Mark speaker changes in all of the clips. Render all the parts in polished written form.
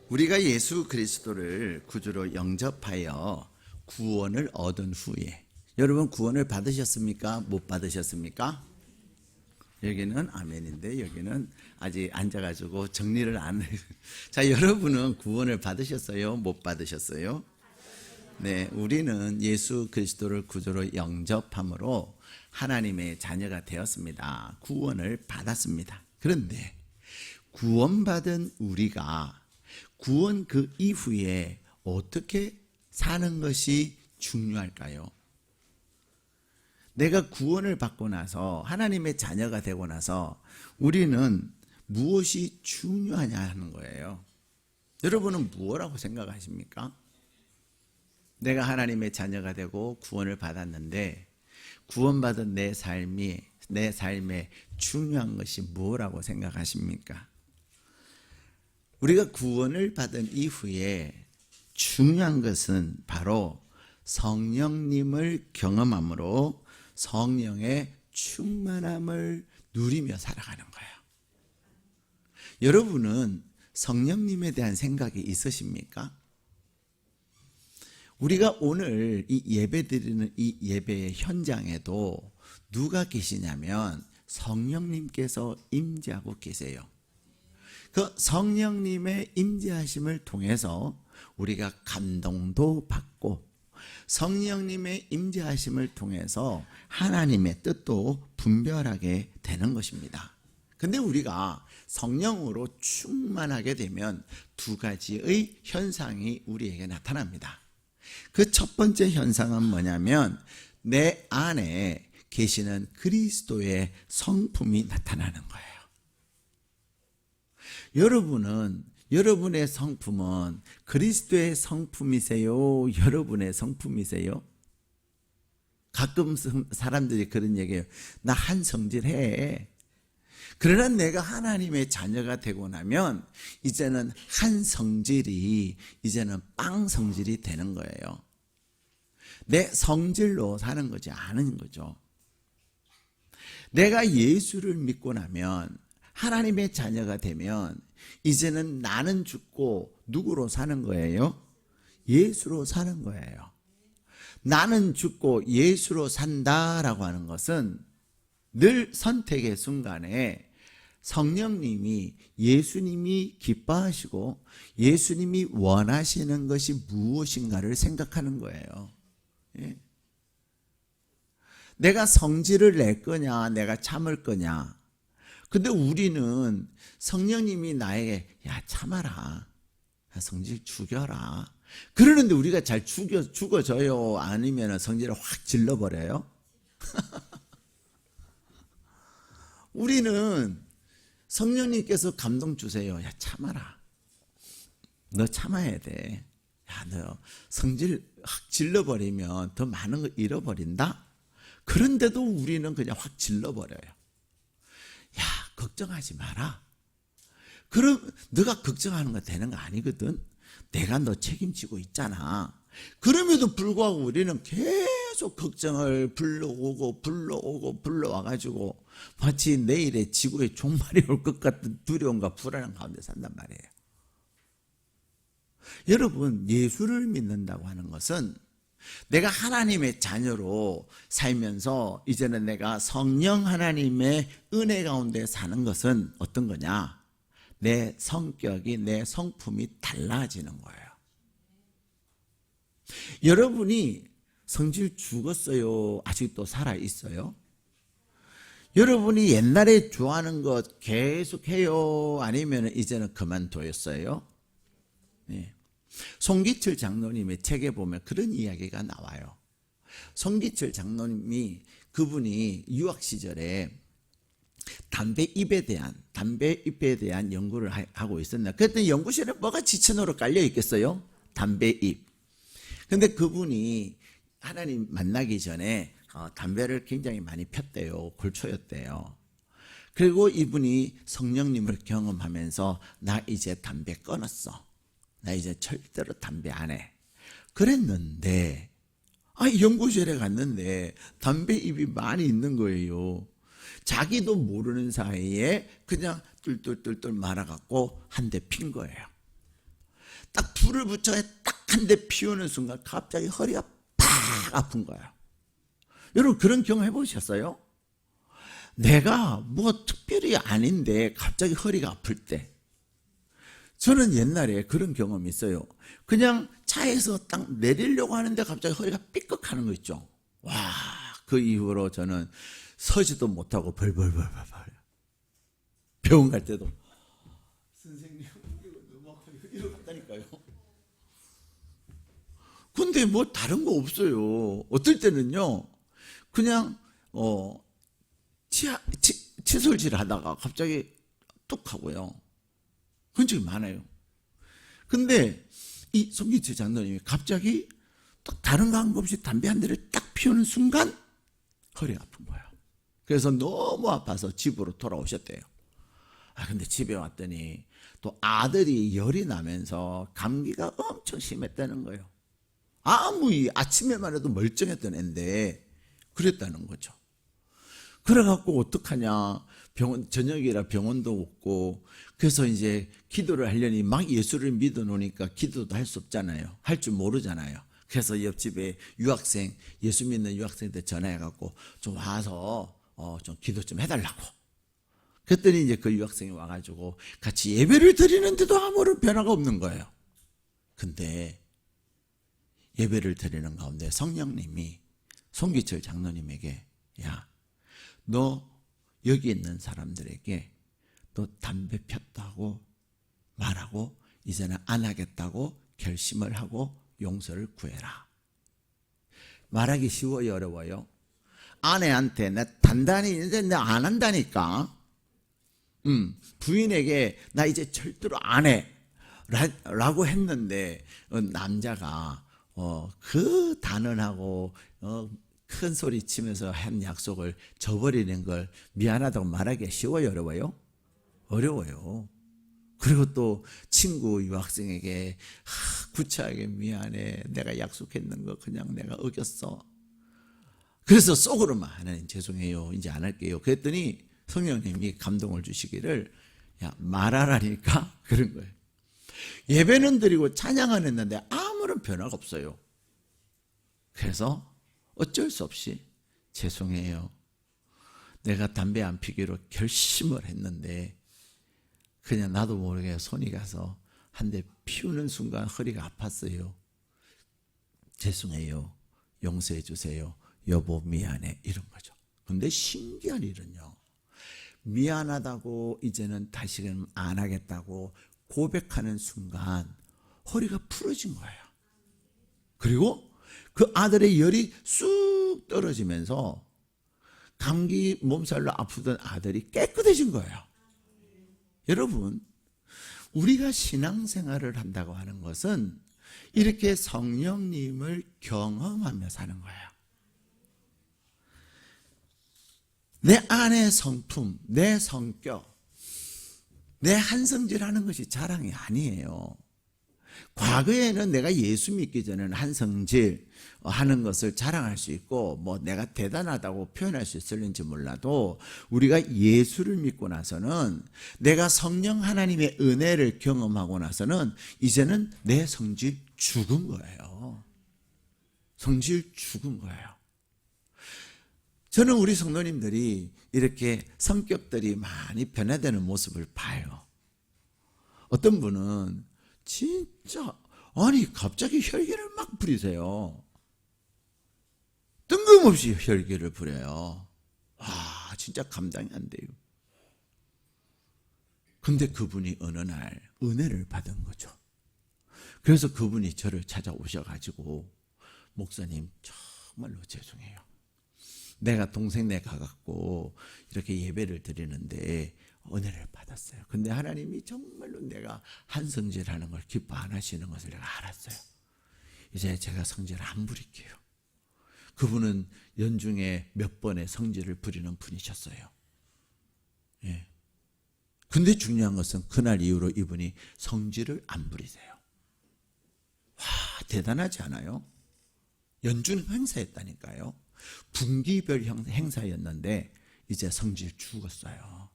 Speaker 1: 우리가 예수 그리스도를 구주로 영접하여 구원을 얻은 후에, 여러분 구원을 받으셨습니까? 못 받으셨습니까? 여기는 아멘인데 여기는 아직 앉아가지고 정리를 안 해요. 자, 여러분은 구원을 받으셨어요? 못 받으셨어요? 네, 우리는 예수 그리스도를 구주로 영접함으로 하나님의 자녀가 되었습니다. 구원을 받았습니다. 그런데 구원받은 우리가 구원 그 이후에 어떻게 사는 것이 중요할까요? 내가 구원을 받고 나서 하나님의 자녀가 되고 나서 우리는 무엇이 중요하냐 하는 거예요. 여러분은 무엇이라고 생각하십니까? 내가 하나님의 자녀가 되고 구원을 받았는데 구원받은 내 삶에 중요한 것이 무엇이라고 생각하십니까? 우리가 구원을 받은 이후에 중요한 것은 바로 성령님을 경험함으로 성령의 충만함을 누리며 살아가는 거예요. 여러분은 성령님에 대한 생각이 있으십니까? 우리가 오늘 이 예배 드리는 이 예배의 현장에도 누가 계시냐면 성령님께서 임재하고 계세요. 그 성령님의 임재하심을 통해서 우리가 감동도 받고 성령님의 임재하심을 통해서 하나님의 뜻도 분별하게 되는 것입니다. 근데 우리가 성령으로 충만하게 되면 두 가지의 현상이 우리에게 나타납니다. 그 첫 번째 현상은 뭐냐면 내 안에 계시는 그리스도의 성품이 나타나는 거예요. 여러분의 성품은 그리스도의 성품이세요? 여러분의 성품이세요? 가끔 사람들이 그런 얘기해요. 나 한성질해. 그러나 내가 하나님의 자녀가 되고 나면 이제는 한성질이 이제는 빵성질이 되는 거예요. 내 성질로 사는 것이 아닌 거죠. 내가 예수를 믿고 나면 하나님의 자녀가 되면 이제는 나는 죽고 누구로 사는 거예요? 예수로 사는 거예요. 나는 죽고 예수로 산다라고 하는 것은 늘 선택의 순간에 성령님이 예수님이 기뻐하시고 예수님이 원하시는 것이 무엇인가를 생각하는 거예요. 예. 내가 성질을 낼 거냐 내가 참을 거냐. 근데 우리는 성령님이 나에게 야 참아라 성질 죽여라 그러는데 우리가 잘 죽어져요? 아니면 성질을 확 질러버려요? 우리는 성령님께서 감동 주세요. 야 참아라 너 참아야 돼. 야 너 성질 확 질러버리면 더 많은 거 잃어버린다. 그런데도 우리는 그냥 확 질러버려요. 야 걱정하지 마라. 그럼 너가 걱정하는 거 되는 거 아니거든. 내가 너 책임지고 있잖아. 그럼에도 불구하고 우리는 계속 걱정을 불러와가지고 마치 내일에 지구에 종말이 올 것 같은 두려움과 불안한 가운데 산단 말이에요. 여러분 예수를 믿는다고 하는 것은 내가 하나님의 자녀로 살면서 이제는 내가 성령 하나님의 은혜 가운데 사는 것은 어떤 거냐? 내 성격이 내 성품이 달라지는 거예요. 여러분이 성질 죽었어요? 아직도 살아있어요? 여러분이 옛날에 좋아하는 것 계속해요? 아니면 이제는 그만뒀어요? 네. 송기철 장로님의 책에 보면 그런 이야기가 나와요. 송기철 장로님이 그분이 유학 시절에 담배 잎에 대한 연구를 하고 있었나. 그랬더니 연구실에 뭐가 지천으로 깔려 있겠어요? 담배 잎. 근데 그분이 하나님 만나기 전에 담배를 굉장히 많이 폈대요. 골초였대요. 그리고 이분이 성령님을 경험하면서 나 이제 담배 끊었어. 나 이제 절대로 담배 안 해. 그랬는데 연구실에 갔는데 담배 잎이 많이 있는 거예요. 자기도 모르는 사이에 그냥 뚫뚫뚫뚫 말아갖고 한 대 핀 거예요. 딱 불을 붙여 딱 한 대 피우는 순간 갑자기 허리가 팍 아픈 거야. 여러분 그런 경험 해보셨어요? 내가 뭐 특별히 아닌데 갑자기 허리가 아플 때, 저는 옛날에 그런 경험이 있어요. 그냥 차에서 딱 내리려고 하는데 갑자기 허리가 삐걱하는 거 있죠. 와, 그 이후로 저는 서지도 못하고 벌벌벌벌 병원 갈 때도 선생님 이거 너무 아파요 이러고 갔다니까요. 근데 뭐 다른 거 없어요. 어떨 때는요 그냥 칫솔질 하다가 갑자기 뚝 하고요. 그런 적이 많아요. 근데 이 송기철 장로님이 갑자기 딱 다른 거 한 거 없이 담배 한 대를 딱 피우는 순간 허리가 아픈 거예요. 그래서 너무 아파서 집으로 돌아오셨대요. 근데 집에 왔더니 또 아들이 열이 나면서 감기가 엄청 심했다는 거예요. 아침에만 해도 멀쩡했던 애인데 그랬다는 거죠. 그래갖고 어떡하냐, 저녁이라 병원도 없고, 그래서 이제 기도를 하려니 막 예수를 믿어 놓으니까 기도도 할 수 없잖아요. 할 줄 모르잖아요. 그래서 옆집에 유학생, 예수 믿는 유학생한테 전화해갖고 좀 와서 좀 기도 좀 해달라고. 그랬더니 이제 그 유학생이 와가지고 같이 예배를 드리는데도 아무런 변화가 없는 거예요. 근데 예배를 드리는 가운데 성령님이 송기철 장로님에게, 야, 너 여기 있는 사람들에게 너 담배 폈다고 말하고 이제는 안 하겠다고 결심을 하고 용서를 구해라. 말하기 쉬워요, 어려워요? 아내한테 나 단단히 이제 나 안 한다니까. 부인에게 나 이제 절대로 안 해 라고 했는데 남자가 그 단언하고 큰 소리 치면서 한 약속을 저버리는 걸 미안하다고 말하기가 쉬워요, 어려워요? 어려워요. 그리고 또 친구 유학생에게 구차하게 미안해, 내가 약속했는 거 그냥 내가 어겼어. 그래서 속으로만 하나님 죄송해요, 이제 안 할게요. 그랬더니 성령님이 감동을 주시기를, 야, 말하라니까 그런 거예요. 예배는 드리고 찬양은 했는데 아무런 변화가 없어요. 그래서 어쩔 수 없이 죄송해요, 내가 담배 안 피기로 결심을 했는데 그냥 나도 모르게 손이 가서 한 대 피우는 순간 허리가 아팠어요. 죄송해요, 용서해 주세요, 여보 미안해, 이런 거죠. 근데 신기한 일은요, 미안하다고 이제는 다시는 안 하겠다고 고백하는 순간 허리가 풀어진 거예요. 그리고 그 아들의 열이 쑥 떨어지면서 감기 몸살로 아프던 아들이 깨끗해진 거예요. 여러분, 우리가 신앙생활을 한다고 하는 것은 이렇게 성령님을 경험하며 사는 거예요. 내 안의 성품, 내 성격, 내 한성질하는 것이 자랑이 아니에요. 과거에는 내가 예수 믿기 전에는 한성질 하는 것을 자랑할 수 있고 뭐 내가 대단하다고 표현할 수 있을는지 몰라도, 우리가 예수를 믿고 나서는, 내가 성령 하나님의 은혜를 경험하고 나서는 이제는 내 성질 죽은 거예요. 성질 죽은 거예요. 저는 우리 성도님들이 이렇게 성격들이 많이 변화되는 모습을 봐요. 어떤 분은 진짜 갑자기 혈기를 막 부리세요. 뜬금없이 혈기를 부려요. 진짜 감당이 안 돼요. 근데 그분이 어느 날 은혜를 받은 거죠. 그래서 그분이 저를 찾아오셔가지고, 목사님 정말로 죄송해요, 내가 동생네 가갖고 이렇게 예배를 드리는데 은혜를 받았어요. 근데 하나님이 정말로 내가 한성질하는 걸 기뻐 안 하시는 것을 내가 알았어요. 이제 제가 성질 안 부릴게요. 그분은 연중에 몇 번의 성질을 부리는 분이셨어요. 예. 근데 중요한 것은 그날 이후로 이분이 성질을 안 부리세요. 와, 대단하지 않아요? 연중 행사였다니까요. 분기별 행사였는데 이제 성질 죽었어요.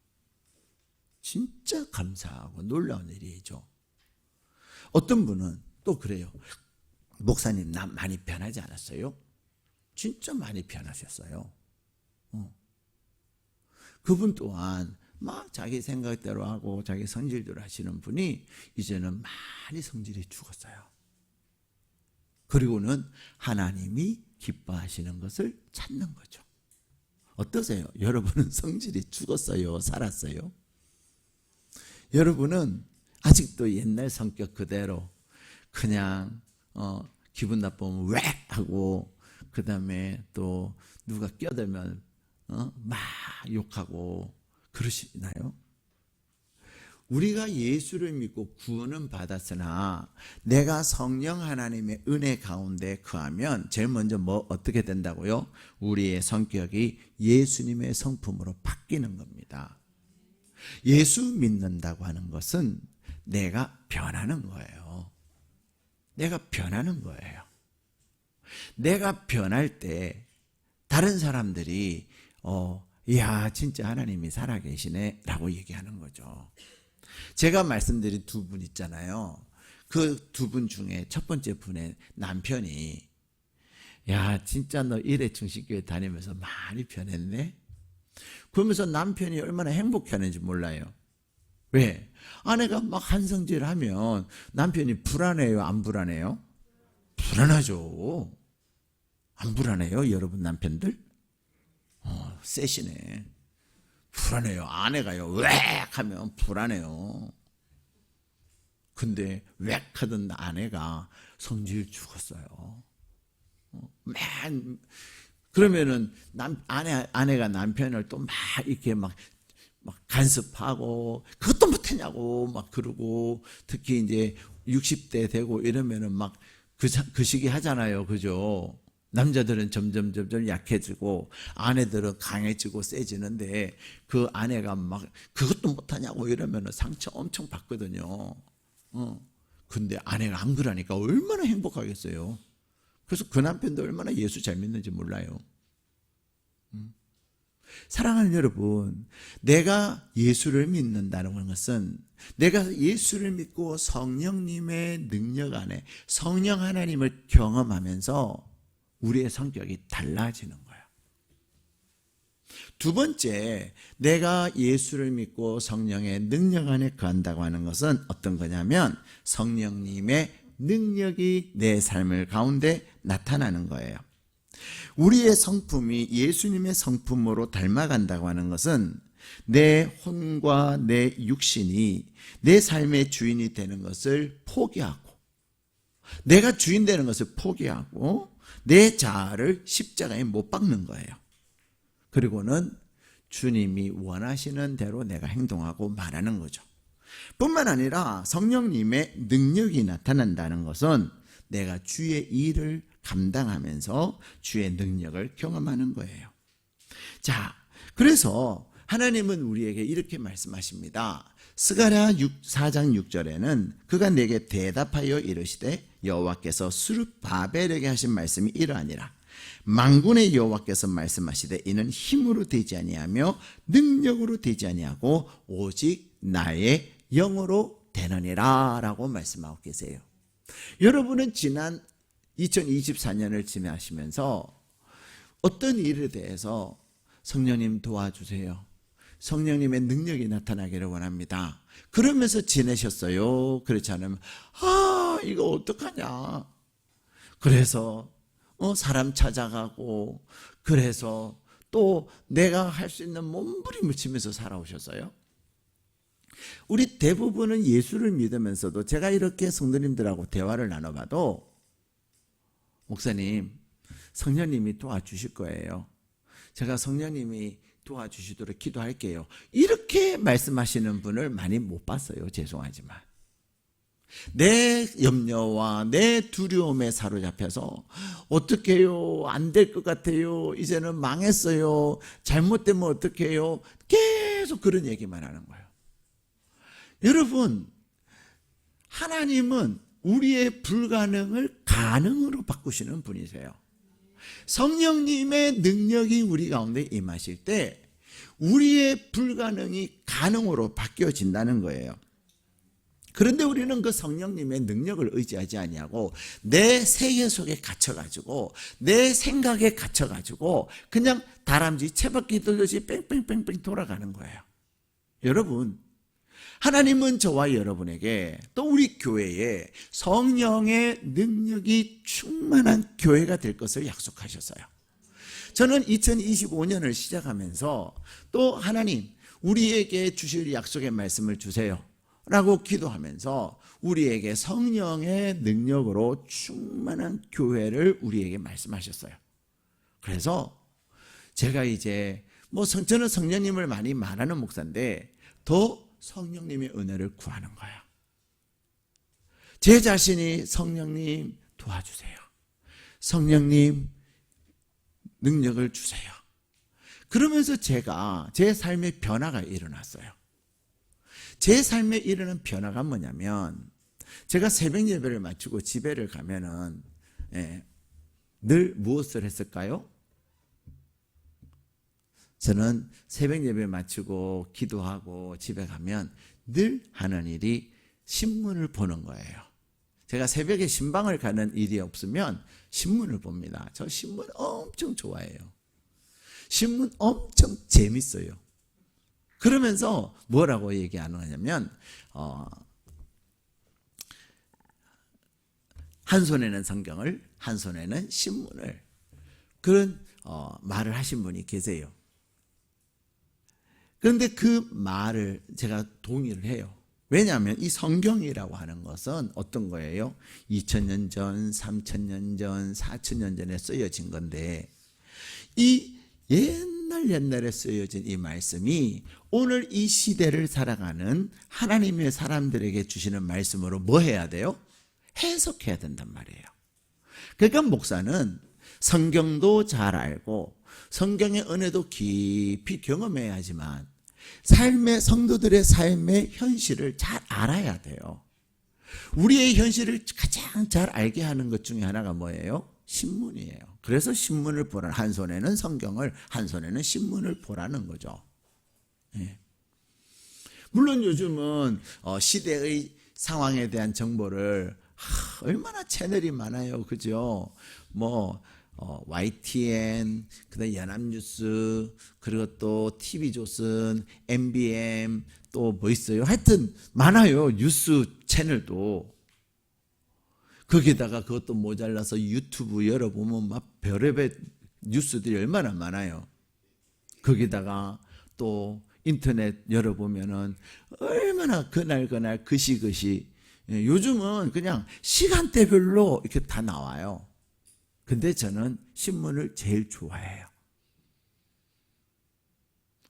Speaker 1: 진짜 감사하고 놀라운 일이죠. 어떤 분은 또 그래요. 목사님, 나 많이 변하지 않았어요? 진짜 많이 변하셨어요. 그분 또한 막 자기 생각대로 하고 자기 성질대로 하시는 분이 이제는 많이 성질이 죽었어요. 그리고는 하나님이 기뻐하시는 것을 찾는 거죠. 어떠세요? 여러분은 성질이 죽었어요? 살았어요? 여러분은 아직도 옛날 성격 그대로 그냥 기분 나쁘면 왜 하고, 그 다음에 또 누가 껴들면 막 욕하고 그러시나요? 우리가 예수를 믿고 구원은 받았으나 내가 성령 하나님의 은혜 가운데 거하면 제일 먼저 어떻게 된다고요? 우리의 성격이 예수님의 성품으로 바뀌는 겁니다. 예수 믿는다고 하는 것은 내가 변하는 거예요. 내가 변하는 거예요. 내가 변할 때 다른 사람들이 이야, 진짜 하나님이 살아계시네 라고 얘기하는 거죠. 제가 말씀드린 두 분 있잖아요. 그 두 분 중에 첫 번째 분의 남편이 야, 진짜 너 일회충식교회 다니면서 많이 변했네? 그러면서 남편이 얼마나 행복해하는지 몰라요. 왜? 아내가 막 한성질하면 남편이 불안해요? 안 불안해요? 불안하죠. 안 불안해요? 여러분 남편들? 세시네. 불안해요. 아내가요, 웩 하면 불안해요. 근데 웩 하던 아내가 성질 죽었어요. 그러면은 아내가 남편을 또 막 이렇게 막 간섭하고 그것도 못했냐고 막 그러고, 특히 이제 60대 되고 이러면은 막 그 시기 하잖아요. 그죠? 남자들은 점점 약해지고 아내들은 강해지고 세지는데 그 아내가 막 그것도 못하냐고 이러면 상처 엄청 받거든요. 근데 아내가 안 그러니까 얼마나 행복하겠어요. 그래서 그 남편도 얼마나 예수 잘 믿는지 몰라요. 사랑하는 여러분, 내가 예수를 믿는다는 것은 내가 예수를 믿고 성령님의 능력 안에 성령 하나님을 경험하면서 우리의 성격이 달라지는 거예요. 두 번째, 내가 예수를 믿고 성령의 능력 안에 거한다고 하는 것은 어떤 거냐면 성령님의 능력이 내 삶을 가운데 나타나는 거예요. 우리의 성품이 예수님의 성품으로 닮아간다고 하는 것은 내 혼과 내 육신이 내 삶의 주인이 되는 것을 포기하고, 내가 주인 되는 것을 포기하고 내 자아를 십자가에 못 박는 거예요. 그리고는 주님이 원하시는 대로 내가 행동하고 말하는 거죠. 뿐만 아니라 성령님의 능력이 나타난다는 것은 내가 주의 일을 감당하면서 주의 능력을 경험하는 거예요. 자, 그래서 하나님은 우리에게 이렇게 말씀하십니다. 스가랴 4장 6절에는 그가 내게 대답하여 이르시되 여호와께서 스룹바벨에게 하신 말씀이 이러하니라. 만군의 여호와께서 말씀하시되 이는 힘으로 되지 아니하며 능력으로 되지 아니하고 오직 나의 영으로 되느니라 라고 말씀하고 계세요. 여러분은 지난 2024년을 지나시면서 어떤 일에 대해서 성령님 도와주세요, 성령님의 능력이 나타나기를 원합니다, 그러면서 지내셨어요? 그렇지 않으면 이거 어떡하냐, 그래서 사람 찾아가고, 그래서 또 내가 할 수 있는 몸부림을 치면서 살아오셨어요? 우리 대부분은 예수를 믿으면서도 제가 이렇게 성도님들하고 대화를 나눠봐도 목사님, 성령님이 도와주실 거예요, 제가 성령님이 도와주시도록 기도할게요, 이렇게 말씀하시는 분을 많이 못 봤어요. 죄송하지만 내 염려와 내 두려움에 사로잡혀서 어떻게 해요, 안 될 것 같아요, 이제는 망했어요, 잘못되면 어떻게 해요, 계속 그런 얘기만 하는 거예요. 여러분, 하나님은 우리의 불가능을 가능으로 바꾸시는 분이세요. 성령님의 능력이 우리 가운데 임하실 때 우리의 불가능이 가능으로 바뀌어진다는 거예요. 그런데 우리는 그 성령님의 능력을 의지하지 아니하고 내 세계 속에 갇혀가지고 내 생각에 갇혀가지고 그냥 다람쥐 채바퀴 돌듯이 뺑뺑뺑뺑 돌아가는 거예요. 여러분, 하나님은 저와 여러분에게 또 우리 교회에 성령의 능력이 충만한 교회가 될 것을 약속하셨어요. 저는 2025년을 시작하면서 또 하나님 우리에게 주실 약속의 말씀을 주세요 라고 기도하면서 우리에게 성령의 능력으로 충만한 교회를 우리에게 말씀하셨어요. 그래서 제가 이제 저는 성령님을 많이 말하는 목사인데 더 성령님의 은혜를 구하는 거예요. 제 자신이 성령님 도와주세요. 성령님 능력을 주세요. 그러면서 제가 제 삶의 변화가 일어났어요. 제 삶에 일어난 변화가 뭐냐면 제가 새벽 예배를 마치고 집에를 가면은 늘 무엇을 했을까요? 저는 새벽 예배 마치고 기도하고 집에 가면 늘 하는 일이 신문을 보는 거예요. 제가 새벽에 신방을 가는 일이 없으면 신문을 봅니다. 저 신문 엄청 좋아해요. 신문 엄청 재밌어요. 그러면서 뭐라고 얘기하는 거냐면 한 손에는 성경을 한 손에는 신문을 그런 말을 하신 분이 계세요. 그런데 그 말을 제가 동의를 해요. 왜냐하면 이 성경이라고 하는 것은 어떤 거예요? 2000년 전, 3000년 전, 4000년 전에 쓰여진 건데 이 옛날에 쓰여진 이 말씀이 오늘 이 시대를 살아가는 하나님의 사람들에게 주시는 말씀으로 뭐 해야 돼요? 해석해야 된단 말이에요. 그러니까 목사는 성경도 잘 알고 성경의 은혜도 깊이 경험해야 하지만 삶의 성도들의 삶의 현실을 잘 알아야 돼요. 우리의 현실을 가장 잘 알게 하는 것 중에 하나가 뭐예요? 신문이에요. 그래서 신문을 보라. 한 손에는 성경을 한 손에는 신문을 보라는 거죠. 예. 물론 요즘은 시대의 상황에 대한 정보를 얼마나 채널이 많아요. 그죠? YTN, 그다음 연합뉴스, 그리고 또 TV조선, MBM, 또 뭐 있어요? 하여튼 많아요. 뉴스 채널도. 거기다가 그것도 모자라서 유튜브 열어보면 막 별의별 뉴스들이 얼마나 많아요. 거기다가 또 인터넷 열어보면은 얼마나 그날 그시 요즘은 그냥 시간대별로 이렇게 다 나와요. 근데 저는 신문을 제일 좋아해요.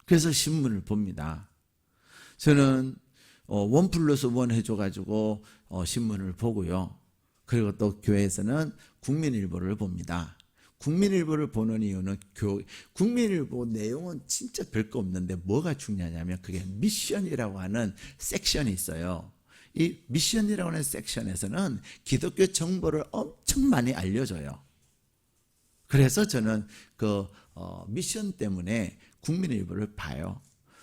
Speaker 1: 그래서 신문을 봅니다. 저는 1+1 해줘가지고 신문을 보고요. 그리고 또 교회에서는 국민일보를 봅니다. 국민일보를 보는 이유는 국민일보 내용은 진짜 별거 없는데 뭐가 중요하냐면 그게 미션이라고 하는 섹션이 있어요. 이 미션이라고 하는 섹션에서는 기독교 정보를 엄청 많이 알려줘요. 그래서 저는 그 미션 때문에 국민일보를 봐요.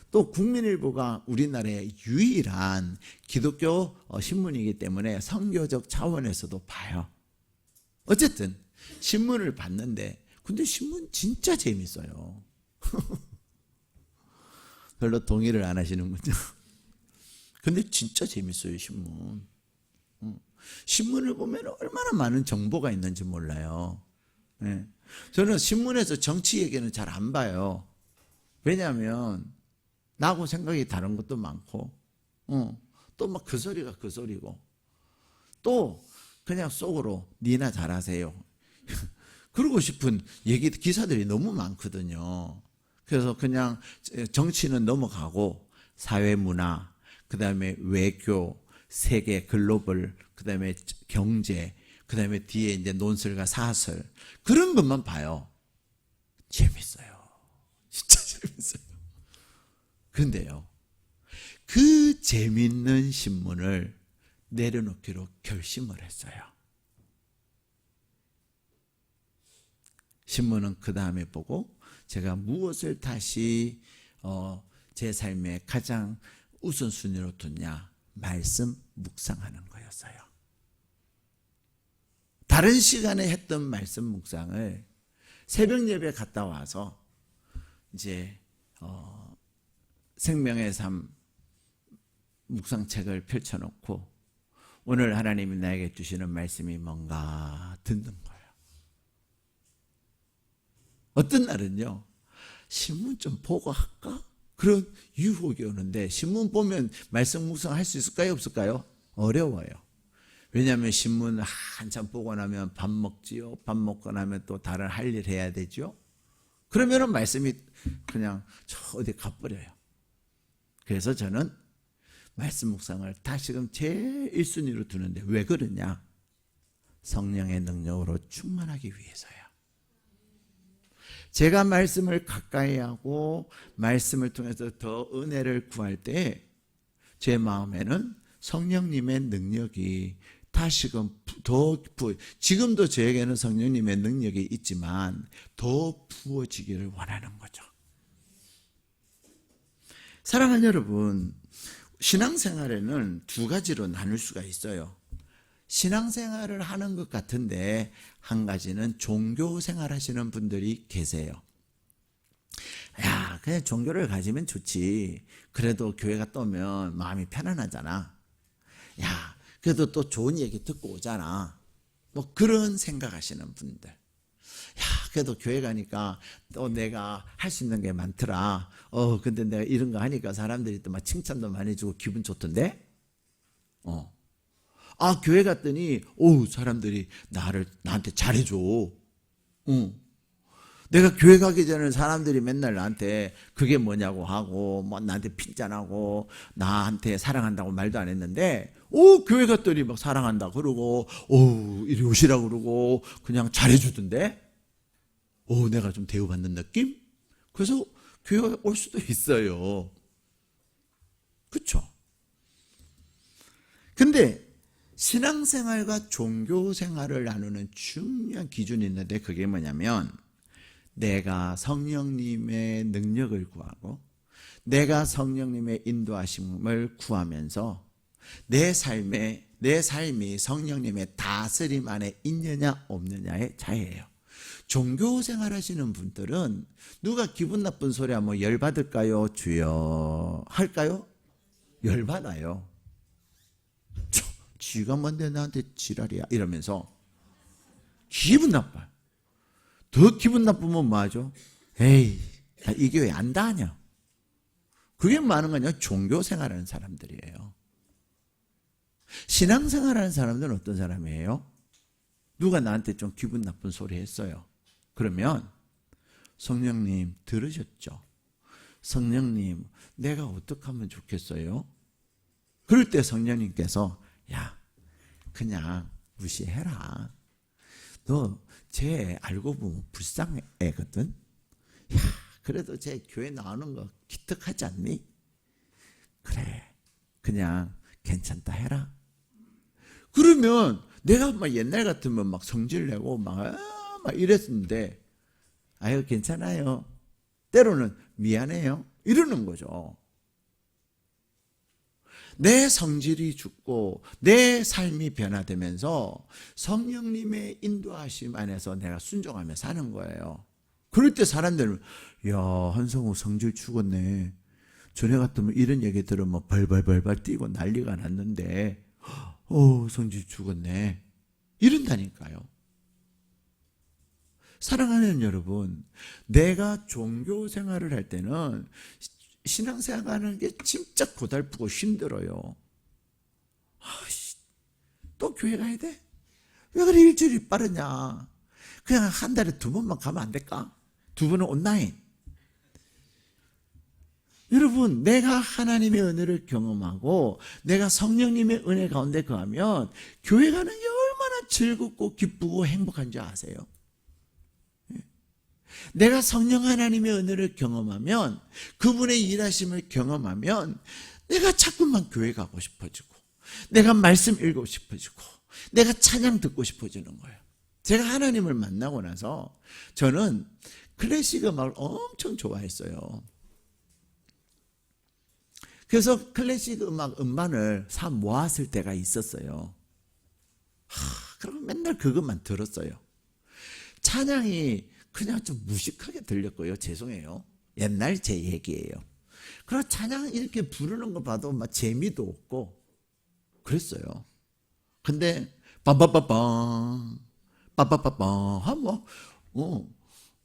Speaker 1: 또 국민일보가 우리나라의 유일한 기독교 신문이기 때문에 선교적 차원에서도 봐요. 어쨌든 신문을 봤는데 근데 신문 진짜 재밌어요. 별로 동의를 안 하시는군요. 근데 진짜 재밌어요, 신문. 신문을 보면 얼마나 많은 정보가 있는지 몰라요. 네. 저는 신문에서 정치 얘기는 잘 안 봐요. 왜냐하면 나하고 생각이 다른 것도 많고 또 막 그 소리가 그 소리고 또 그냥 속으로 니나 잘하세요. 그러고 싶은 기사들이 너무 많거든요. 그래서 그냥 정치는 넘어가고 사회문화, 그 다음에 외교, 세계, 글로벌, 그 다음에 경제, 그 다음에 뒤에 이제 논설과 사설 그런 것만 봐요. 재밌어요. 진짜 재밌어요. 그런데요, 그 재밌는 신문을 내려놓기로 결심을 했어요. 신문은 그 다음에 보고 제가 무엇을 다시 제 삶에 가장 우선순위로 두냐. 말씀 묵상하는 거였어요. 다른 시간에 했던 말씀 묵상을 새벽 예배 갔다 와서 이제 생명의 삶 묵상책을 펼쳐놓고 오늘 하나님이 나에게 주시는 말씀이 뭔가 듣는 거예요. 어떤 날은요, 신문 좀 보고 할까? 그런 유혹이 오는데 신문 보면 말씀 묵상할 수 있을까요? 없을까요? 어려워요. 왜냐하면 신문 한참 보고 나면 밥 먹지요. 밥 먹고 나면 또 다른 할 일 해야 되죠. 그러면은 말씀이 그냥 저 어디 가버려요. 그래서 저는 말씀 묵상을 다시금 제일 1순위로 두는데 왜 그러냐? 성령의 능력으로 충만하기 위해서요. 제가 말씀을 가까이 하고 말씀을 통해서 더 은혜를 구할 때 제 마음에는 성령님의 능력이 다시금 더 지금도 저에게는 성령님의 능력이 있지만 더 부어지기를 원하는 거죠. 사랑하는 여러분, 신앙생활에는 두 가지로 나눌 수가 있어요. 신앙생활을 하는 것 같은데 한 가지는 종교생활 하시는 분들이 계세요. 야, 그냥 종교를 가지면 좋지. 그래도 교회가 떠오면 마음이 편안하잖아. 야, 그래도 또 좋은 얘기 듣고 오잖아. 뭐 그런 생각하시는 분들. 야, 그래도 교회 가니까 또 내가 할 수 있는 게 많더라. 근데 내가 이런 거 하니까 사람들이 또 막 칭찬도 많이 주고 기분 좋던데? 교회 갔더니, 사람들이 나한테 잘해줘. 내가 교회 가기 전에 사람들이 맨날 나한테 그게 뭐냐고 하고, 뭐 나한테 핀잔하고, 나한테 사랑한다고 말도 안 했는데, 교회 갔더니 막 사랑한다 그러고, 이리 오시라고 그러고, 그냥 잘해주던데? 내가 좀 대우받는 느낌? 그래서 교회 올 수도 있어요. 그쵸? 근데 신앙생활과 종교생활을 나누는 중요한 기준이 있는데 그게 뭐냐면 내가 성령님의 능력을 구하고 내가 성령님의 인도하심을 구하면서 내 삶이 성령님의 다스림 안에 있느냐 없느냐의 차이예요. 종교생활 하시는 분들은 누가 기분 나쁜 소리 하면 열받을까요? 주여 할까요? 열받아요. 쥐가 뭔데 나한테 지랄이야 이러면서 기분 나빠요. 더 기분 나쁘면 뭐하죠? 에이, 나 이 교회 안 다녀. 그게 많은 건 아니라 종교생활하는 사람들이에요. 신앙생활하는 사람들은 어떤 사람이에요? 누가 나한테 좀 기분 나쁜 소리 했어요. 그러면 성령님 들으셨죠? 성령님 내가 어떻게 하면 좋겠어요? 그럴 때 성령님께서 야 그냥 무시해라. 너 쟤 알고 보면 불쌍해거든. 야 그래도 쟤 교회 나오는 거 기특하지 않니? 그래 그냥 괜찮다 해라. 그러면 내가 막 옛날 같으면 막 성질내고 막 이랬는데 아유 괜찮아요. 때로는 미안해요. 이러는 거죠. 내 성질이 죽고 내 삶이 변화되면서 성령님의 인도하심 안에서 내가 순종하며 사는 거예요. 그럴 때 사람들은 야 한성우 성질 죽었네. 전에 같으면 이런 얘기 들으면 벌벌벌벌 뛰고 난리가 났는데 성질 죽었네. 이런다니까요. 사랑하는 여러분, 내가 종교 생활을 할 때는 신앙생활하는 게 진짜 고달프고 힘들어요. 또 교회 가야 돼? 왜 그래 일주일이 빠르냐? 그냥 한 달에 2번만 가면 안 될까? 2번은 온라인. 여러분, 내가 하나님의 은혜를 경험하고 내가 성령님의 은혜 가운데 거하면 교회 가는 게 얼마나 즐겁고 기쁘고 행복한지 아세요? 내가 성령 하나님의 은혜를 경험하면 그분의 일하심을 경험하면 내가 자꾸만 교회 가고 싶어지고 내가 말씀 읽고 싶어지고 내가 찬양 듣고 싶어지는 거예요. 제가 하나님을 만나고 나서 저는 클래식 음악을 엄청 좋아했어요. 그래서 클래식 음악 음반을 사 모았을 때가 있었어요. 그럼 맨날 그것만 들었어요. 찬양이 그냥 좀 무식하게 들렸고요. 죄송해요. 옛날 제 얘기예요. 그리고 찬양 이렇게 부르는 거 봐도 막 재미도 없고 그랬어요. 근데 빰빰빰빰 빠빠빠빠 하면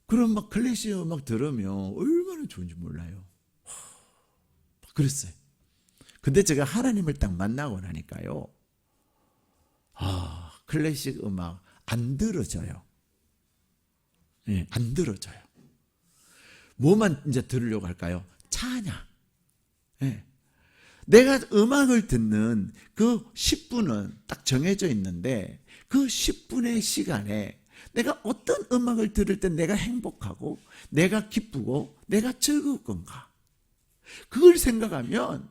Speaker 1: 그런 막 클래식 음악 들으면 얼마나 좋은지 몰라요. 그랬어요. 근데 제가 하나님을 딱 만나고 나니까요, 클래식 음악 안 들어져요. 예, 안 들어져요. 뭐만 이제 들으려고 할까요? 찬양. 예. 내가 음악을 듣는 그 10분은 딱 정해져 있는데 그 10분의 시간에 내가 어떤 음악을 들을 때 내가 행복하고 내가 기쁘고 내가 즐거울 건가? 그걸 생각하면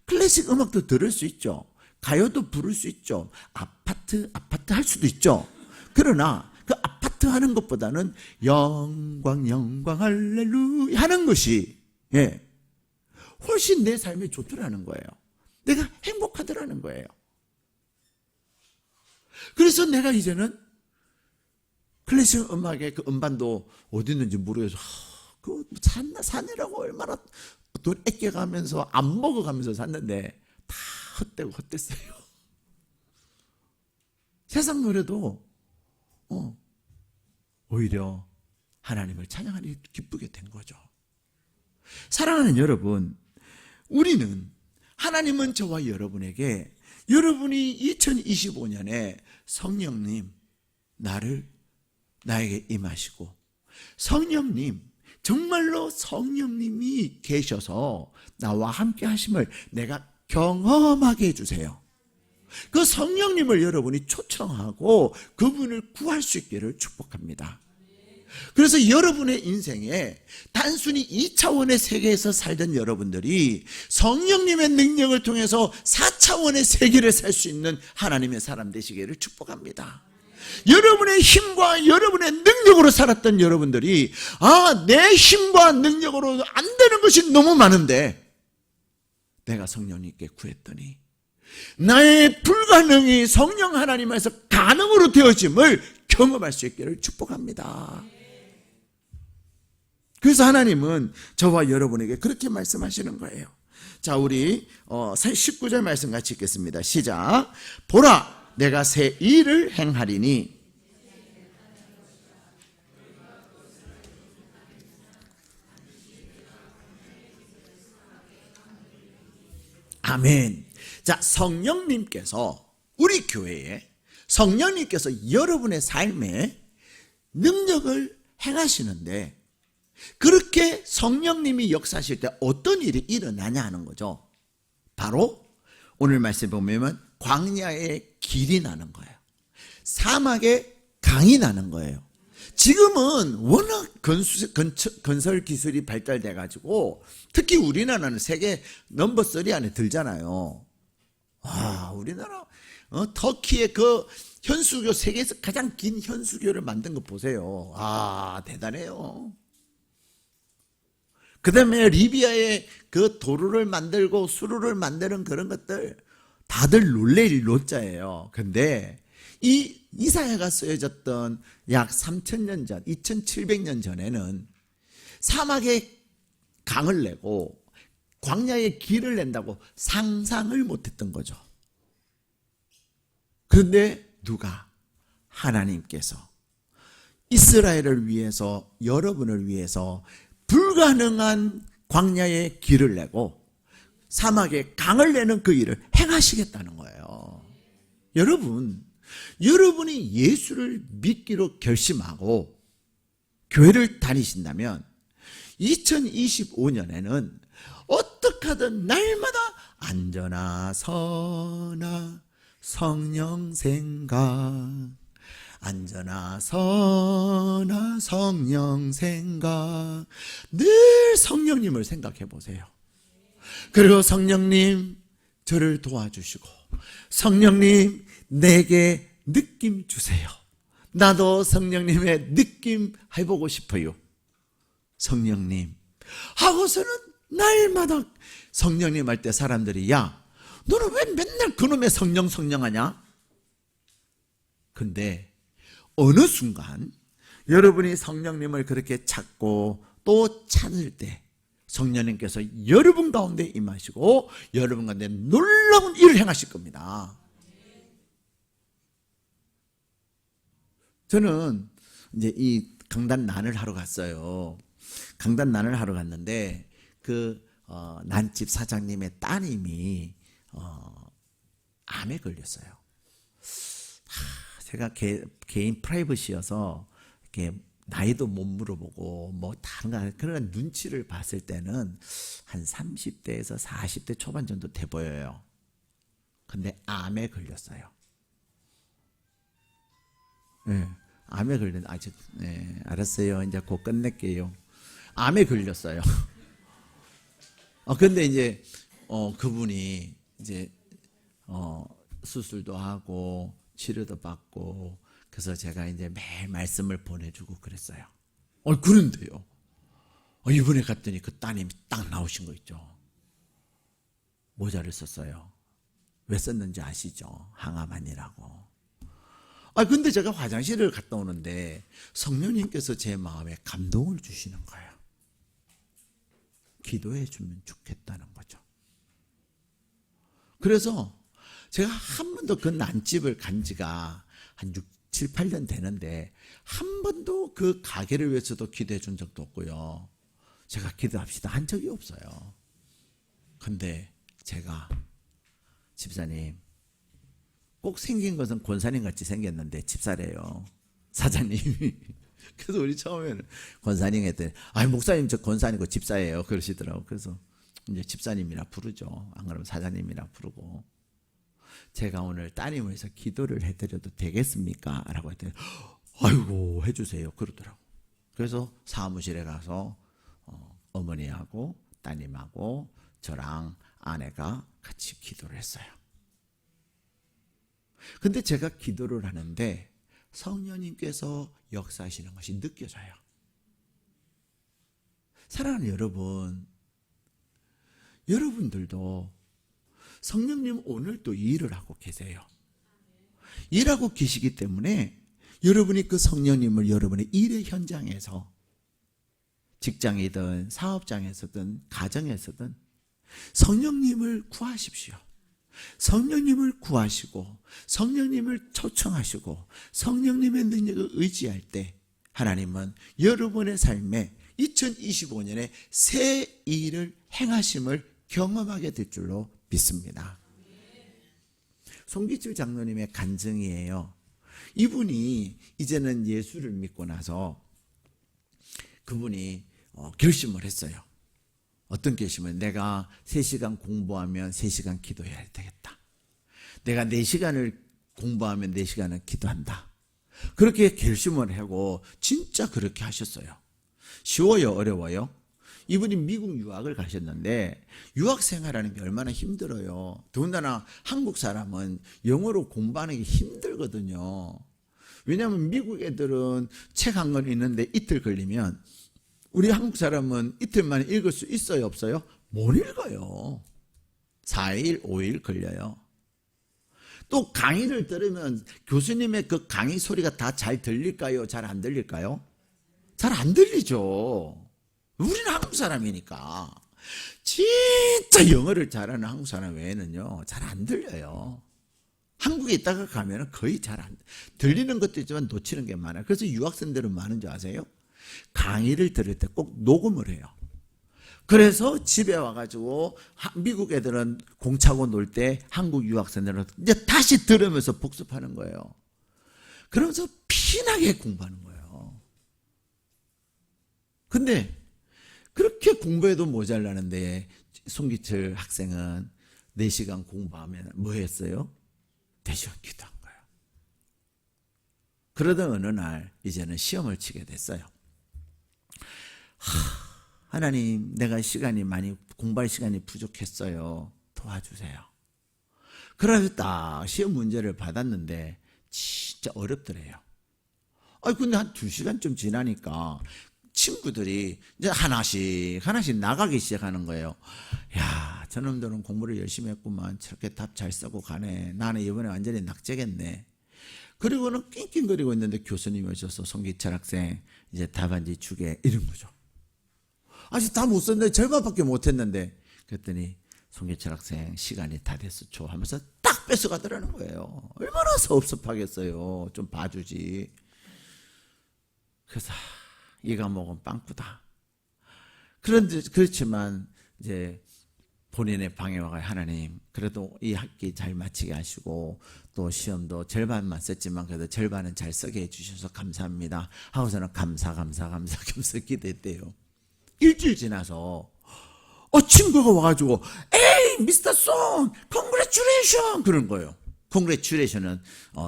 Speaker 1: 클래식 음악도 들을 수 있죠. 가요도 부를 수 있죠. 아파트 할 수도 있죠. 그러나 그 아파트 하는 것보다는 영광 영광 할렐루야 하는 것이 훨씬 내 삶에 좋더라는 거예요. 내가 행복하더라는 거예요. 그래서 내가 이제는 클래식 음악의 그 음반도 어디 있는지 모르겠어. 그거 사느라고 얼마나 돈 아껴가면서 안 먹어가면서 샀는데 다 헛되고 헛됐어요. 세상 노래도 오히려 하나님을 찬양하니 기쁘게 된 거죠. 사랑하는 여러분, 우리는 하나님은 저와 여러분에게 여러분이 2025년에 성령님 나에게 임하시고 성령님 정말로 성령님이 계셔서 나와 함께 하심을 내가 경험하게 해주세요. 그 성령님을 여러분이 초청하고 그분을 구할 수 있기를 축복합니다. 그래서 여러분의 인생에 단순히 2차원의 세계에서 살던 여러분들이 성령님의 능력을 통해서 4차원의 세계를 살 수 있는 하나님의 사람 되시기를 축복합니다. 여러분의 힘과 여러분의 능력으로 살았던 여러분들이 내 힘과 능력으로 안 되는 것이 너무 많은데 내가 성령님께 구했더니 나의 불가능이 성령 하나님에서 가능으로 되어짐을 경험할 수 있기를 축복합니다. 그래서 하나님은 저와 여러분에게 그렇게 말씀하시는 거예요. 자, 우리 19절 말씀 같이 읽겠습니다. 시작. 보라, 내가 새 일을 행하리니 아멘. 자, 성령님께서 우리 교회에 성령님께서 여러분의 삶에 능력을 행하시는데 그렇게 성령님이 역사하실 때 어떤 일이 일어나냐 하는 거죠. 바로 오늘 말씀에 보면 광야의 길이 나는 거예요. 사막에 강이 나는 거예요. 지금은 워낙 건설 기술이 발달돼 가지고 특히 우리나라는 세계 넘버 3 안에 들잖아요. 우리나라 터키의 그 현수교, 세계에서 가장 긴 현수교를 만든 거 보세요. 대단해요. 그 다음에 리비아의 그 도로를 만들고 수로를 만드는 그런 것들 다들 놀래일 노자예요. 근데 이 이사야가 쓰여졌던 약 3000년 전, 2700년 전에는 사막에 강을 내고 광야에 길을 낸다고 상상을 못했던 거죠. 그런데 누가? 하나님께서 이스라엘을 위해서, 여러분을 위해서 불가능한 광야에 길을 내고 사막에 강을 내는 그 일을 행하시겠다는 거예요. 여러분이 예수를 믿기로 결심하고 교회를 다니신다면 2025년에는 어떻게 하든 날마다 안전하 서나 성령 생각, 안전하 서나 성령 생각, 늘 성령님을 생각해 보세요. 그리고 성령님 저를 도와주시고 성령님 내게 느낌 주세요. 나도 성령님의 느낌 해보고 싶어요. 성령님 하고서는 날마다 성령님 할 때 사람들이 야 너는 왜 맨날 그놈의 성령 하냐? 근데 어느 순간 여러분이 성령님을 그렇게 찾고 또 찾을 때 성령님께서 여러분 가운데 임하시고 여러분 가운데 놀라운 일을 행하실 겁니다. 저는 이제 이 강단난을 하러 갔어요. 강단난을 하러 갔는데 그 난집 사장님의 따님이 암에 걸렸어요. 제가 개인 프라이버시여서 이렇게 나이도 못 물어보고 뭐 다른 거 그런 눈치를 봤을 때는 한 30대에서 40대 초반 정도 돼 보여요. 근데 암에 걸렸어요. 네, 암에 걸린 아직 네, 알았어요. 이제 곧 끝낼게요. 암에 걸렸어요. 근데 이제 그분이 이제 수술도 하고 치료도 받고 그래서 제가 이제 매일 말씀을 보내주고 그랬어요. 그런데요. 이번에 갔더니 그 따님이 딱 나오신 거 있죠. 모자를 썼어요. 왜 썼는지 아시죠? 항암환이라고. 근데 제가 화장실을 갔다 오는데 성령님께서 제 마음에 감동을 주시는 거예요. 기도해 주면 좋겠다는 거죠. 그래서 제가 한 번도 그 난집을 간 지가 한 6, 7, 8년 되는데 한 번도 그 가게를 위해서도 기도해 준 적도 없고요. 제가 기도합시다 한 적이 없어요. 근데 제가 집사님 꼭 생긴 것은 권사님 같이 생겼는데 집사래요. 사장님이. 그래서 우리 처음에는 권사님 했더니 목사님 저 권사 아니고 집사예요 그러시더라고. 그래서 이제 집사님이라 부르죠. 안 그러면 사장님이라 부르고 제가 오늘 따님을 위해서 기도를 해드려도 되겠습니까? 라고 했더니 아이고 해주세요 그러더라고. 그래서 사무실에 가서 어머니하고 따님하고 저랑 아내가 같이 기도를 했어요. 근데 제가 기도를 하는데 성령님께서 역사하시는 것이 느껴져요. 사랑하는 여러분, 여러분들도 성령님 오늘 또 일을 하고 계세요. 일하고 계시기 때문에 여러분이 그 성령님을 여러분의 일의 현장에서 직장이든 사업장에서든 가정에서든 성령님을 구하십시오. 성령님을 구하시고 성령님을 초청하시고 성령님의 능력을 의지할 때 하나님은 여러분의 삶에 2025년에 새 일을 행하심을 경험하게 될 줄로 믿습니다. 송기철 장로님의 간증이에요. 이분이 이제는 예수를 믿고 나서 그분이 결심을 했어요. 어떤 결심을? 내가 3시간 공부하면 3시간 기도해야 되겠다. 내가 4시간을 공부하면 4시간은 기도한다. 그렇게 결심을 하고 진짜 그렇게 하셨어요. 쉬워요? 어려워요? 이분이 미국 유학을 가셨는데 유학 생활하는 게 얼마나 힘들어요. 더군다나 한국 사람은 영어로 공부하는 게 힘들거든요. 왜냐하면 미국 애들은 책 한 권 읽는데 이틀 걸리면 우리 한국 사람은 이틀 만에 읽을 수 있어요? 없어요? 못 읽어요. 4일, 5일 걸려요. 또 강의를 들으면 교수님의 그 강의 소리가 다 잘 들릴까요? 잘 안 들릴까요? 잘 안 들리죠. 우리는 한국 사람이니까. 진짜 영어를 잘하는 한국 사람 외에는요, 잘 안 들려요. 한국에 있다가 가면 거의 잘 안 들리는 것도 있지만 놓치는 게 많아요. 그래서 유학생들은 많은 줄 아세요? 강의를 들을 때 꼭 녹음을 해요. 그래서 집에 와가지고 미국 애들은 공차고 놀 때 한국 유학생들은 이제 다시 들으면서 복습하는 거예요. 그러면서 피나게 공부하는 거예요. 근데 그렇게 공부해도 모자라는데 송기철 학생은 4시간 공부하면 뭐 했어요? 4시간 기도한 거예요. 그러던 어느 날 이제는 시험을 치게 됐어요. 하나님, 내가 공부할 시간이 부족했어요. 도와주세요. 그래서 딱 시험 문제를 받았는데 진짜 어렵더래요. 근데 한 2시간쯤 지나니까 친구들이 이제 하나씩 나가기 시작하는 거예요. 야, 저놈들은 공부를 열심히 했구만. 저렇게 답 잘 쓰고 가네. 나는 이번에 완전히 낙제겠네. 그리고는 낑낑거리고 있는데 교수님이 오셔서 송기철 학생 이제 답안지 주게 이런 거죠. 아직 다 못 썼는데 절반밖에 못 했는데 그랬더니 송기철 학생 시간이 다 됐어 줘 하면서 딱 뺏어가더라는 거예요. 얼마나 섭섭하겠어요. 좀 봐주지. 그래서 이 과목은 빵꾸다. 그렇지만 이제 본인의 방해와가 하나님 그래도 이 학기 잘 마치게 하시고 또 시험도 절반만 썼지만 그래도 절반은 잘 쓰게 해주셔서 감사합니다 하고서는 감사 기도했대요. 일주일 지나서 친구가 와가지고 에이 미스터 송 컨그레츄레이션 그런 거예요. 컨그레츄레이션은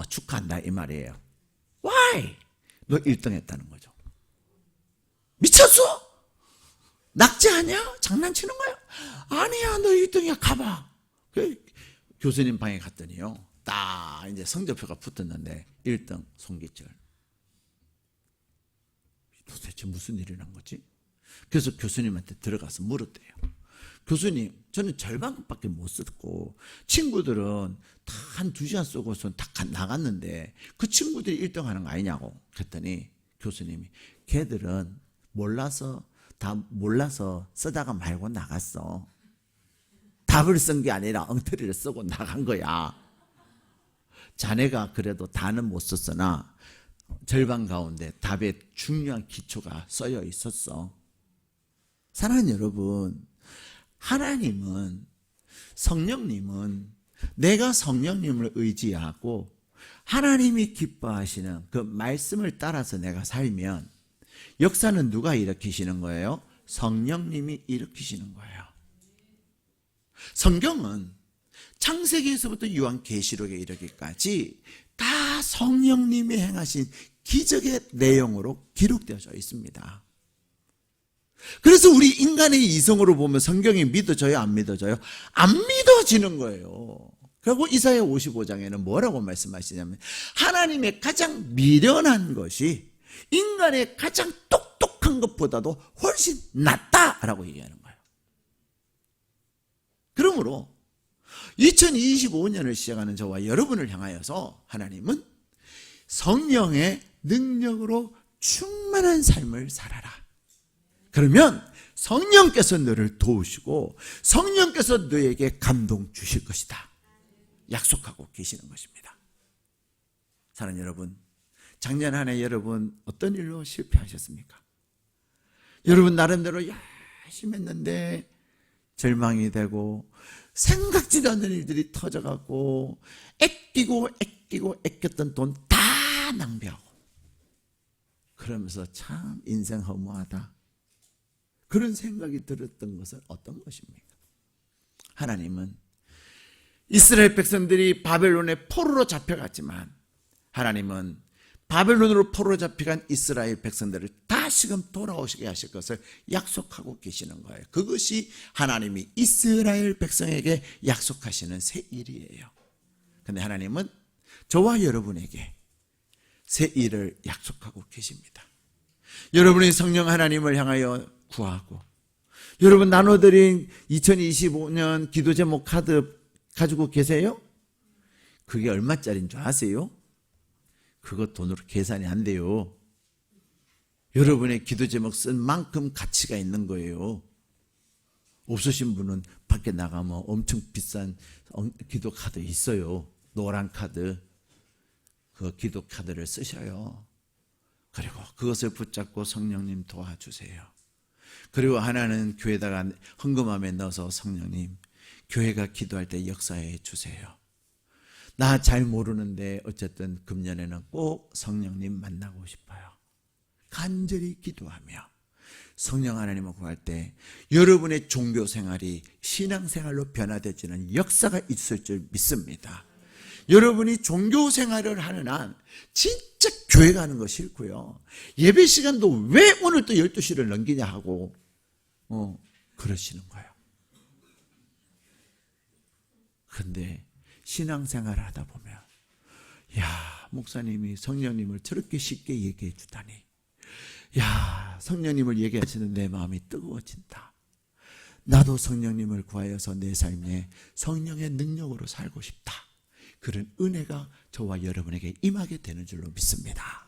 Speaker 1: 축하한다 이 말이에요. Why? 너 1등 했다는 거죠. 미쳤어? 낙제하냐? 장난치는 거야? 아니야 너 1등이야 가봐. 교수님 방에 갔더니요 딱 이제 성적표가 붙었는데 1등 송기철. 도대체 무슨 일이 난 거지? 그래서 교수님한테 들어가서 물었대요. 교수님 저는 절반밖에 못 썼고 친구들은 다 한 2시간 쓰고서 다 나갔는데 그 친구들이 1등 하는 거 아니냐고 그랬더니 교수님이 걔들은 몰라서 쓰다가 말고 나갔어. 답을 쓴 게 아니라 엉터리를 쓰고 나간 거야. 자네가 그래도 다는 못 썼으나 절반 가운데 답에 중요한 기초가 써여 있었어. 사랑하는 여러분, 하나님은 성령님은 내가 성령님을 의지하고 하나님이 기뻐하시는 그 말씀을 따라서 내가 살면 역사는 누가 일으키시는 거예요? 성령님이 일으키시는 거예요. 성경은 창세기에서부터 요한계시록에 이르기까지 다 성령님이 행하신 기적의 내용으로 기록되어져 있습니다. 그래서 우리 인간의 이성으로 보면 성경이 믿어져요? 안 믿어져요? 안 믿어지는 거예요. 그리고 이사야 55장에는 뭐라고 말씀하시냐면 하나님의 가장 미련한 것이 인간의 가장 똑똑한 것보다도 훨씬 낫다라고 얘기하는 거예요. 그러므로 2025년을 시작하는 저와 여러분을 향하여서 하나님은 성령의 능력으로 충만한 삶을 살아라. 그러면 성령께서 너를 도우시고 성령께서 너에게 감동 주실 것이다. 약속하고 계시는 것입니다. 사랑하는 여러분, 작년 한 해 여러분 어떤 일로 실패하셨습니까? 여러분 나름대로 열심히 했는데 절망이 되고 생각지도 않는 일들이 터져가고 아꼈던 돈 다 낭비하고 그러면서 참 인생 허무하다 그런 생각이 들었던 것은 어떤 것입니까? 하나님은 이스라엘 백성들이 바벨론의 포로로 잡혀갔지만 하나님은 바벨론으로 포로로 잡혀간 이스라엘 백성들을 다시금 돌아오시게 하실 것을 약속하고 계시는 거예요. 그것이 하나님이 이스라엘 백성에게 약속하시는 새 일이에요. 그런데 하나님은 저와 여러분에게 새 일을 약속하고 계십니다. 여러분이 성령 하나님을 향하여 구하고 여러분 나눠드린 2025년 기도 제목 카드 가지고 계세요? 그게 얼마짜리인 줄 아세요? 그거 돈으로 계산이 안 돼요. 여러분의 기도 제목 쓴 만큼 가치가 있는 거예요. 없으신 분은 밖에 나가면 엄청 비싼 기도 카드 있어요. 노란 카드. 그 기도 카드를 쓰셔요. 그리고 그것을 붙잡고 성령님 도와주세요. 그리고 하나는 교회에다가 헌금함에 넣어서 성령님 교회가 기도할 때 역사해 주세요. 나 잘 모르는데 어쨌든 금년에는 꼭 성령님 만나고 싶어요. 간절히 기도하며 성령 하나님을 구할 때 여러분의 종교 생활이 신앙 생활로 변화되지는 역사가 있을 줄 믿습니다. 여러분이 종교 생활을 하는 한 진짜 교회 가는 거 싫고요. 예배 시간도 왜 오늘 또 12시를 넘기냐 하고 그러시는 거예요. 그런데 신앙생활을 하다 보면 야 목사님이 성령님을 저렇게 쉽게 얘기해 주다니 야, 성령님을 얘기하시는 내 마음이 뜨거워진다. 나도 성령님을 구하여서 내 삶에 성령의 능력으로 살고 싶다. 그런 은혜가 저와 여러분에게 임하게 되는 줄로 믿습니다.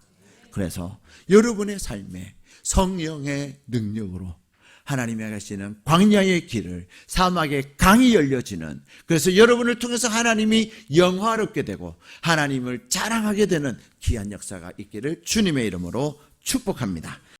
Speaker 1: 그래서 여러분의 삶에 성령의 능력으로 하나님이 하시는 광야의 길을, 사막의 강이 열려지는, 그래서 여러분을 통해서 하나님이 영화롭게 되고 하나님을 자랑하게 되는 귀한 역사가 있기를 주님의 이름으로 축복합니다.